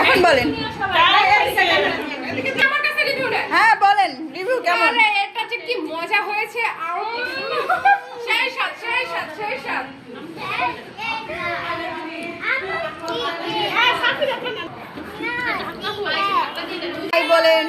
এখন বলেন, হ্যাঁ বলেন রিভিউ কেমন? এটা যে কি মজা হয়েছে, সেই সাত সেই সাত সেই সাত। বলেন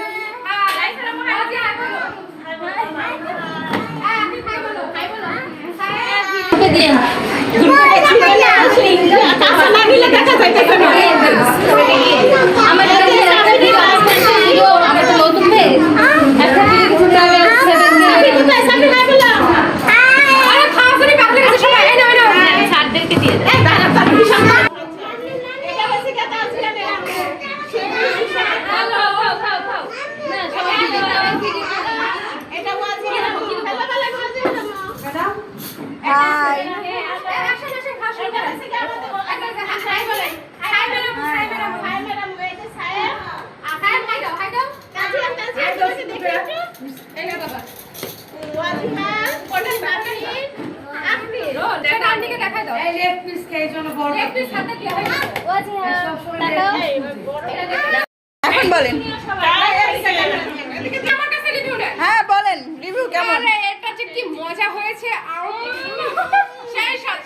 এখন বলেন, হ্যাঁ বলেন রিভিউ কেমন? এটা যে কি মজা হয়েছে, সেই সাত